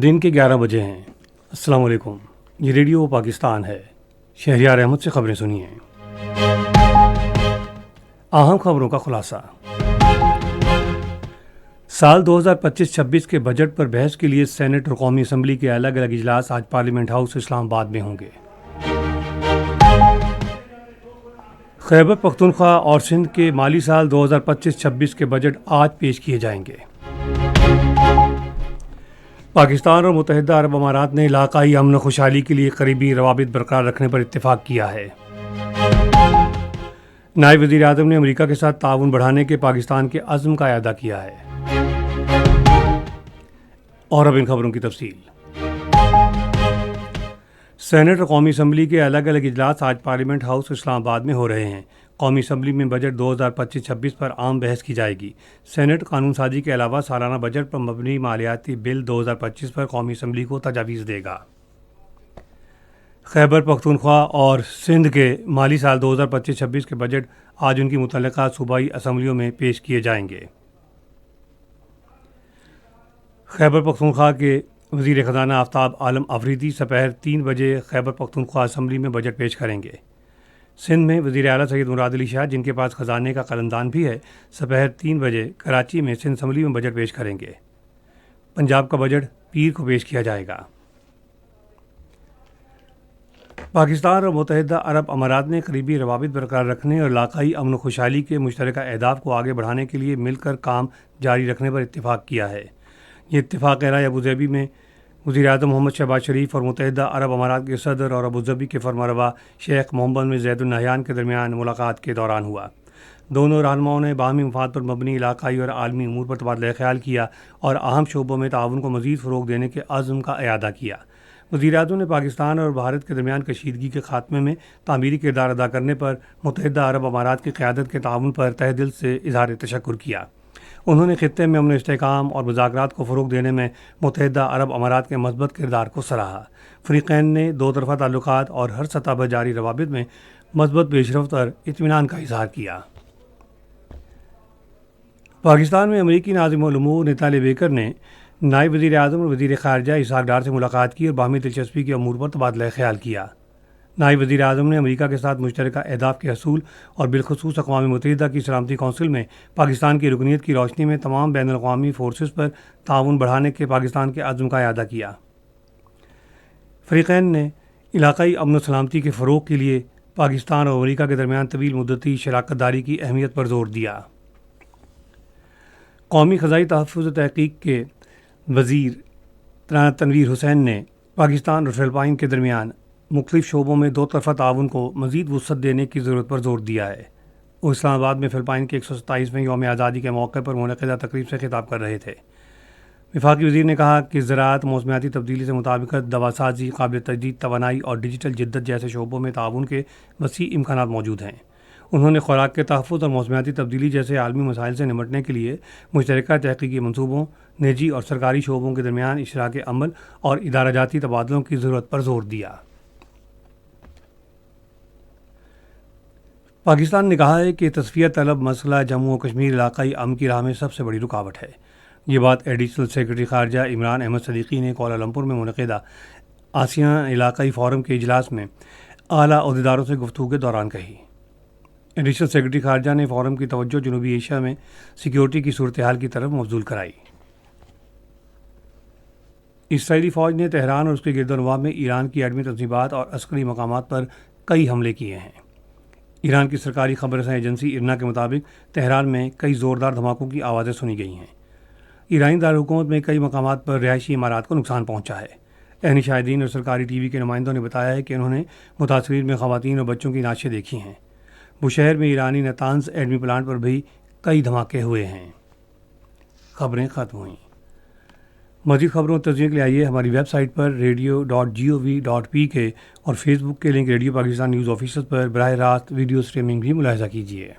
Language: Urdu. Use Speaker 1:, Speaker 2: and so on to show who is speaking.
Speaker 1: دن کے 11 بجے ہیں۔ السلام علیکم، یہ ریڈیو پاکستان ہے۔ شہریار احمد سے خبریں سنیے۔ اہم خبروں کا خلاصہ۔ سال 2025-26 کے بجٹ پر بحث کے لیے سینٹ اور قومی اسمبلی کے الگ الگ اجلاس آج پارلیمنٹ ہاؤس اسلام آباد میں ہوں گے۔ خیبر پختونخوا اور سندھ کے مالی سال 2025-26 کے بجٹ آج پیش کیے جائیں گے۔ پاکستان اور متحدہ عرب امارات نے علاقائی امن و خوشحالی کے لیے قریبی روابط برقرار رکھنے پر اتفاق کیا ہے۔ نائب وزیر اعظم نے امریکہ کے ساتھ تعاون بڑھانے کے پاکستان کے عزم کا اعادہ کیا ہے۔ اور اب ان خبروں کی تفصیل۔ سینٹ اور قومی اسمبلی کے الگ الگ اجلاس آج پارلیمنٹ ہاؤس اسلام آباد میں ہو رہے ہیں۔ قومی اسمبلی میں بجٹ 2025-26 پر عام بحث کی جائے گی۔ سینٹ قانون سازی کے علاوہ سالانہ بجٹ پر مبنی مالیاتی بل 2025 پر قومی اسمبلی کو تجاویز دے گا۔ خیبر پختونخوا اور سندھ کے مالی سال 2025-26 کے بجٹ آج ان کی متعلقہ صوبائی اسمبلیوں میں پیش کیے جائیں گے۔ خیبر پختونخوا کے وزیر خزانہ آفتاب عالم افریدی دوپہر 3 بجے خیبر پختونخوا اسمبلی میں بجٹ پیش کریں گے۔ سندھ میں وزیر اعلیٰ سید مراد علی شاہ، جن کے پاس خزانے کا قلمدان بھی ہے، دوپہر 3 بجے کراچی میں سندھ اسمبلی میں بجٹ پیش کریں گے۔ پنجاب کا بجٹ پیر کو پیش کیا جائے گا۔ پاکستان اور متحدہ عرب امارات نے قریبی روابط برقرار رکھنے اور علاقائی امن و خوشحالی کے مشترکہ اہداف کو آگے بڑھانے کے لیے مل کر کام جاری رکھنے پر اتفاق کیا ہے۔ یہ اتفاق رائے ابوظہبی میں وزیر اعظم محمد شہباز شریف اور متحدہ عرب امارات کے صدر اور ابوظہبی کے فرمانروا شیخ محمد بن زید النہیان کے درمیان ملاقات کے دوران ہوا۔ دونوں رہنماؤں نے باہمی مفاد پر مبنی علاقائی اور عالمی امور پر تبادلہ خیال کیا اور اہم شعبوں میں تعاون کو مزید فروغ دینے کے عزم کا اعادہ کیا۔ وزیر اعظم نے پاکستان اور بھارت کے درمیان کشیدگی کے خاتمے میں تعمیری کردار ادا کرنے پر متحدہ عرب امارات کی قیادت کے تعاون پر تہہ دل سے اظہار تشکر کیا۔ انہوں نے خطے میں امن و استحکام اور مذاکرات کو فروغ دینے میں متحدہ عرب امارات کے مثبت کردار کو سراہا۔ فریقین نے دو طرفہ تعلقات اور ہر سطح پر جاری روابط میں مثبت پیش رفت اور اطمینان کا اظہار کیا۔ پاکستان میں امریکی ناظم الامور نتالی بیکر نے نائب وزیر اعظم اور وزیر خارجہ اسحاق ڈار سے ملاقات کی اور باہمی دلچسپی کے امور پر تبادلہ خیال کیا۔ نائب وزیر اعظم نے امریکہ کے ساتھ مشترکہ اہداف کے حصول اور بالخصوص اقوام متحدہ کی سلامتی کونسل میں پاکستان کی رکنیت کی روشنی میں تمام بین الاقوامی فورسز پر تعاون بڑھانے کے پاکستان کے عزم کا اعادہ کیا۔ فریقین نے علاقائی امن و سلامتی کے فروغ کے لیے پاکستان اور امریکہ کے درمیان طویل مدتی شراکت داری کی اہمیت پر زور دیا۔ قومی خزائی تحفظ و تحقیق کے وزیر تنویر حسین نے پاکستان اور فلپائن کے درمیان مختلف شعبوں میں دو طرفہ تعاون کو مزید وسعت دینے کی ضرورت پر زور دیا ہے۔ وہ اسلام آباد میں فلپائن کے 127ویں یوم آزادی کے موقع پر منعقدہ تقریب سے خطاب کر رہے تھے۔ وفاقی وزیر نے کہا کہ زراعت، موسمیاتی تبدیلی سے مطابقت، دواسازی، قابل تجدید توانائی اور ڈیجیٹل جدت جیسے شعبوں میں تعاون کے وسیع امکانات موجود ہیں۔ انہوں نے خوراک کے تحفظ اور موسمیاتی تبدیلی جیسے عالمی مسائل سے نمٹنے کے لیے مشترکہ تحقیقی منصوبوں، نجی اور سرکاری شعبوں کے درمیان اشتراک عمل اور ادارہ جاتی تبادلوں کی ضرورت پر زور دیا۔ پاکستان نے کہا ہے کہ تصفیہ طلب مسئلہ جموں و کشمیر علاقائی امن کی راہ میں سب سے بڑی رکاوٹ ہے۔ یہ بات ایڈیشنل سیکرٹری خارجہ عمران احمد صدیقی نے کوالالمپور میں منعقدہ آسیان علاقائی فورم کے اجلاس میں اعلیٰ عہدیداروں سے گفتگو کے دوران کہی۔ ایڈیشنل سیکرٹری خارجہ نے فورم کی توجہ جنوبی ایشیا میں سیکیورٹی کی صورتحال کی طرف مبذول کرائی۔ اسرائیلی فوج نے تہران اور اس کے گرد و نواح میں ایران کی ایٹمی تنصیبات اور عسکری مقامات پر کئی حملے کیے ہیں۔ ایران کی سرکاری خبر رساں ایجنسی ارنا کے مطابق تہران میں کئی زوردار دھماکوں کی آوازیں سنی گئی ہیں۔ ایرانی دارالحکومت میں کئی مقامات پر رہائشی عمارات کو نقصان پہنچا ہے۔ عینی شاہدین اور سرکاری ٹی وی کے نمائندوں نے بتایا ہے کہ انہوں نے متاثرین میں خواتین اور بچوں کی نعشیں دیکھی ہیں۔ بشہر میں ایرانی نتانز ایٹمی پلانٹ پر بھی کئی دھماکے ہوئے ہیں۔ خبریں ختم ہوئیں۔ مزید خبروں اور تجزیے کے لیے آئیے ہماری ویب سائٹ پر radio.gov.pk اور فیس بک کے link radio Pakistan news official پر براہ راست ویڈیو اسٹریمنگ بھی ملاحظہ کیجیے۔